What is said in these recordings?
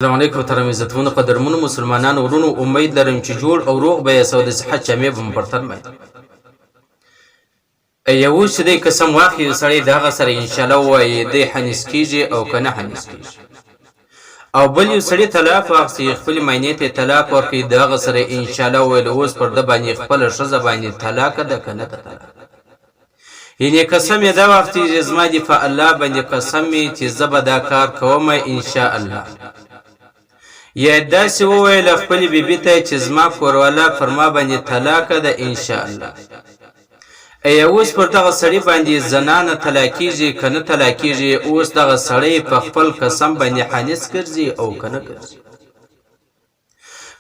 السلام علیکم محترم عزتمنو قدرمنو مسلمانانو ورونو امید لرم چې جوړ او روغ به یې او د صحت جامې به مو پر تن باندې یو اوس چې دی قسم واخلي سړی د هغه سره انشاءالله ووایي دی حنیس کېږي او که نه حنیس کېږي او بل یو سړي طلاق واخلي خپلې مینې ته طلاق ورکړي د هغه سره انشاءالله وویل اوس پر ده باندې خپله ښځه باندې طلاقه ده که نه ده طلاق یعنې قسم یې دا واخلي چې زما دې په الله باندې قسم مې چې زه به دا کار کوم انشاءالله یا داسې وویل خپلې بیبي ته چې زما کورواله پر ما باندې طلاقه ده انشاءالله ای اوس پر دغه سړي باندې زنانه طلاقیږي که نه طلاقیږي اوس دغه سړی په خپل قسم باندې حانث ګرځي او که نه ګرځي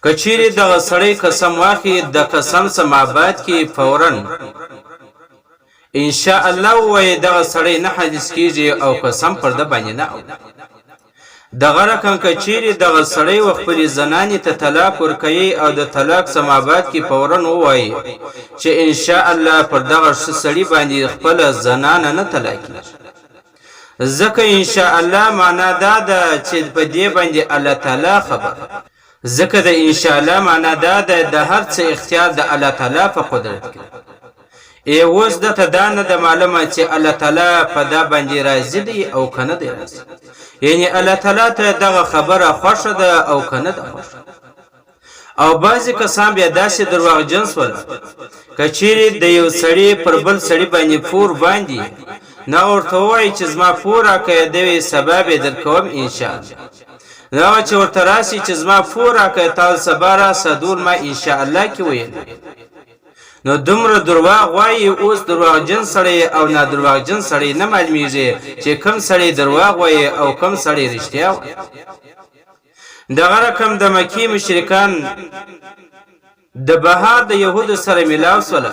که چیرې دغه سړی قسم واخلي د قسم څه مابعد کې فورا انشاءالله ووایي دغه سړی نه حانث کیږي او قسم پر ده باندې نه دغه رقم که چیرې دغه سړی و خپلې زنانې ته طلاق ورکوي او د طلاق څه مابعد کې فورا ووایي چې انشاءالله پر دغه سړي باندې خپله زنانه نه طلاقېږي ځکه انشاءالله معنا دا ده چې په دې باندې الله تعالی خبر ځکه د انشاءالله معنا دا ده د هر څه اختیار د الله تعالی په قدرت کې ای اوس دته دا نه ده معلومه چې الله تعالی په دا باندې راضي دی او که نه دی راضي یعنی الله تعالی ته دغه خبره خوښه ده او که نه ده خوښه او بعضې کسان بیا داسې درواغجن شول که چیرې د یو سړي پر بل سړي باندې پور باندي نه ورته ووایي چې زما پور راکړه د یوې سبا به در کوم انشاءالله هغه چې ورته راسي چې زما پور راکړه تا سبا راسه دور ما انشاءالله کې ویل نو دومره درواغ وایي اوس درواغجن سړی او نادرواغجن سړی نه معلومیږي چې کم سړی درواغ وایي او کم سړی رښتیا وایي دغه رقم د مکې مشرکان د بهار د یهودو سره میلاو سوله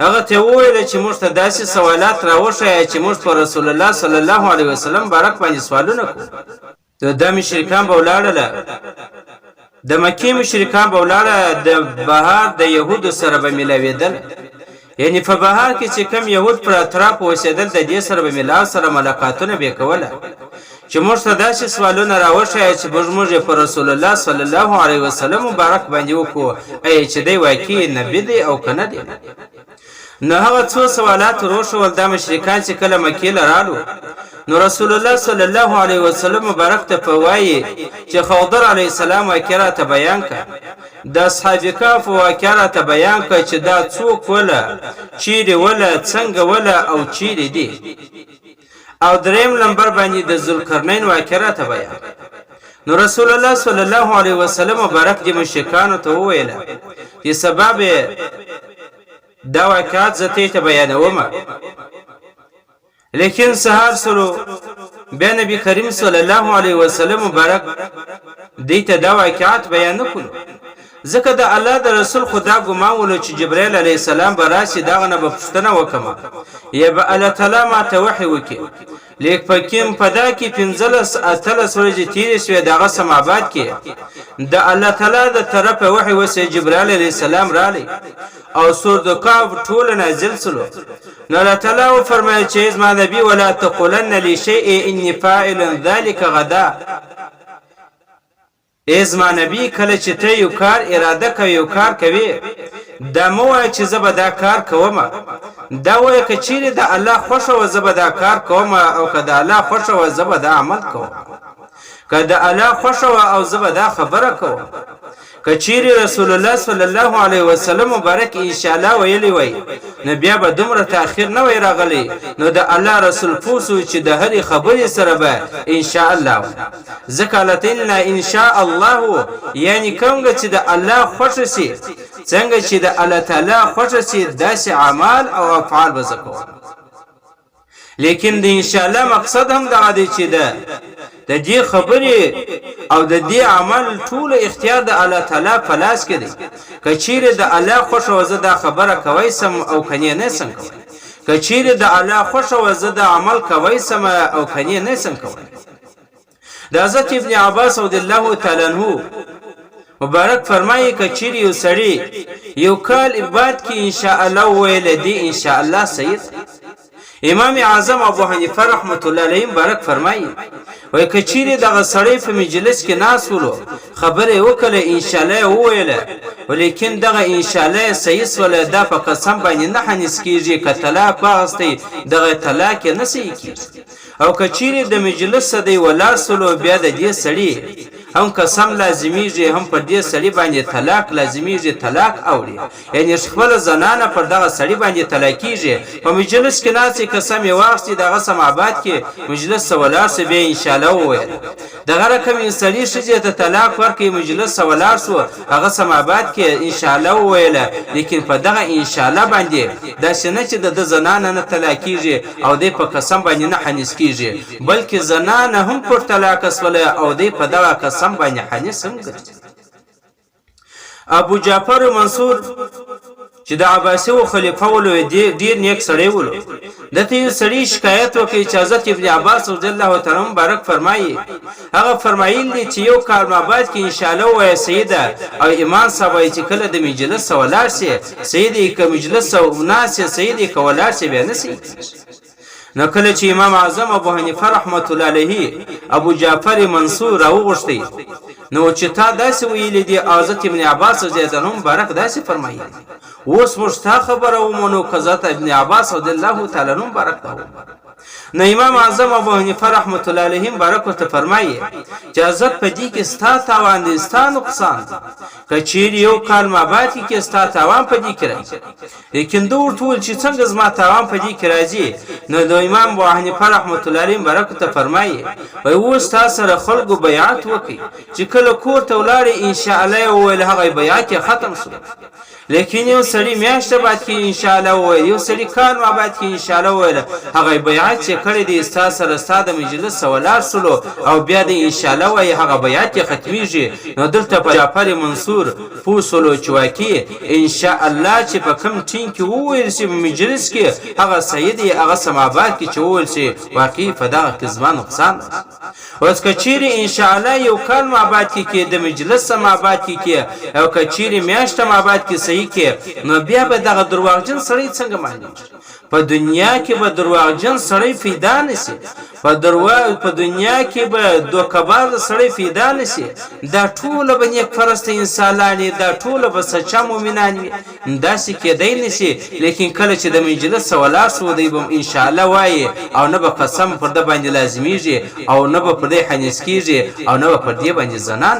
هغه ته وویل چې موږ ته داسې سوالات راوښیه چې موږ په رسول الله صلی الله علیه وسلم بارک باندې سوالونه کوو دا مشرکان به ولاړله د مکې مشرکان به ولاړه د بهار د یهودو سره به میلاوېدل یعنی په بهار کې چې کم یهود پر اطراف اوسېدل د دې سره به میلاو سره ملاقاتونه به یې کوله چې موږ ته داسې سوالونه راوښیه چې موږ یې په رسول الله صلی الله علیه وسلم مبارک باندې وکړو ای چې دی واقعي نبي دی او که نه دی نو هغه څو سوالات وروښول دا مشرکان چې کله مکې له راړو نو رسول الله صلی الله علیه وسلم مبارک ته په وایي چې خضر علیه السلام واقعه راته بیان کړه د اصحاب کهف واقعه راته بیان کړه چې دا څوک وله چیرې وله څنګه وله او چیرې دی او دریم نمبر باندې د ذوالقرنین واقعه راته بیان نو رسول الله صلی الله علیه وسلم مبارک د مشرکانو ته وویله چې سبب دا واقعات زه ته بیانوم لیکن سهار سره بیا نبی کریم صلی الله علیه وسلم مبارک دیته دا واقعات بیان نکړو ځکه د الله د رسول خدا ګمان ولو چې جبرئیل علیه السلام به راشي دغه نه به پوښتنه وکړم یا به الله تعالی ماته وحی وکړي لیک پکیم پدا کې 15 ورځې تیرې شوې دغه سماباد کې د الله تعالی د طرفه وحی وسه جبرئیل علیه السلام رالی او سور د کاف ټول نازل سلو نو الله تعالی فرمایي چې زما نبی ولا تقولن لشیء انی فاعل ذلك غدا ازما نبی کله چې ته یو کار اراده کوي یو کار کوي دا مو چې زه به دا کار کوم دا وایي که چیرې د الله خوښه و زه به دا کار کوم او که د الله خوښه و زه به دا عمل کوم که د الله خوښه و او زه به دا خبره کوم که چیرې رسول الله صلی الله علیه وسلم مبارک انشاءالله ویلی وای نو بیا به دومره تاخیر نه وای راغلی نو د الله رسول پوسو چې د هرې خبرې سره به انشاءالله ځکه الله انشاء الله یعنی کومه چې د الله خوښ شي څنګه چې د الله تعالی خوښ شي داسې اعمال او افعال به زکو لیکن د انشاءالله مقصد هم دا دی چې د دې خبرې او د دې عمل ټول اختیار د الله تعالی په لاس کې دی که چیرې د الله خوښه و زه دا خبره کوی سم او کنی نه سم کوی که چیرې د الله خوښه و زه دا عمل کوی سم او کنی نه سم کوی د حضرت ابن عباس رضی الله تعالی عنہ مبارک فرمایي که چیرې یو سړی یو کال عبادت کې انشاءالله ویل دی انشاءالله صحیح امام اعظم ابو حنیفه رحمت الله علیه مبارک فرمایي وای کچيري دغه سړی په مجلس کې ناس ولو خبره وکړه ان شاء الله وویله ولیکن دغه ان شاء الله صحیح ولا دا په قسم باندې نه حنیس کیږي ک طلاق واغستې دغه طلاق نه صحیح کیږي او کچيري د مجلس دی ولا سلو بیا د دې سړی هم قسم لازمیږي هم پر دې سړی باندې طلاق لازمیږي طلاق اوري یعنی خپل زنانه پر دغه سړی باندې طلاقیږي په مجلس کې ناسي قسم یې واغستې دغه سمابات کې مجلس ولا سه به ان شاء الله وویل دغه رقم سړی شجه ته طلاق ورکړي مجلس ولا سو هغه سمابات کې ان شاء الله وویل لیکن په دغه ان شاء الله باندې دا شنه چې د زنانه نه طلاقیږي او د په قسم باندې نه حنیس کیږي بلکې زنانه هم پر طلاق اسوله او د په دغه قسم باندې حنیس هم ګرځي ابو جعفر منصور چې د عباسي خلیفہ ولو ډیر نیک سړی ولو دته یو سړی شکایت وکړي چې حضرت ابن عباس رضی الله تعالی مبارک فرمایي هغه فرمایلی چې یو کال بعد کې ان شاء الله وای سیده او امام صاحب چې کله د مجلس ولار سي سیدی ک مجلس او ناس سیدی ک ولار سي به نسی نو کله چې امام اعظم ابو حنیفه رحمت الله علیه ابو جعفر منصور راوغشتي نو چې تا داسې ویلې دي حضرت ابن عباس رضی الله عنه مبارک داسې فرمایي اوس مشتا خبره ومنو قضات ابن عباس رضی الله تعالی عنہ مبارک دا نو امام اعظم ابو حنیفه رحمت الله علیه مبارک ورته فرمایي چې حضرت په دې کې ستا تاوان دي ستا نقصان کچیر یو کال بعد کې ستا تاوان په دې کې راځي لیکن دوی ټول چې څنګه زما تاوان په دې کې راځي نو د امام ابو حنیفه رحمت الله علیه مبارک ته فرمایي وای اوس تاسو سره خلکو بیعت وکي چې کله کور ته ولاړ ان شاء الله ول هغه بیعت ختم شو لیکن یو سړی میاشته بعد کې ان شاء الله وای یو سړی کال بعد کې ان شاء الله وای هغه بیعت چې کړی دی استاد سره ستاد مجلس ولار سلو او بیا د ان شاء الله وای هغه بیعت ختمیږي نو دلته په جعفر منصور فوسلو چواکی ان شاء الله چې په کم ټین کې وویل شي مجلس کې هغه سیدی هغه سمابات کې چې وویل شي واقعي فدا کزما نقصان اوس کچيري ان شاء الله یو کال بعد کې د مجلس سمابات کې او کچيري میاشته بعد کې صحیح کې نو بیا به دغه درواغجن سړی څنګه مانی په دنیا کې به درواغجن سړی پیدا نشي په دنیا کې به دوکبار سړی پیدا نشي دا ټول به نیک پرست انسانان دا ټول به سچا مؤمنان وي داسې کېدای نشي لیکن کله چې د مجلس ولا سو دی بم ان شاء الله وای او نه به قسم پر د باندې لازمیږي او نه به پر دې حنیس کیږي او نه به پر دې باندې زنان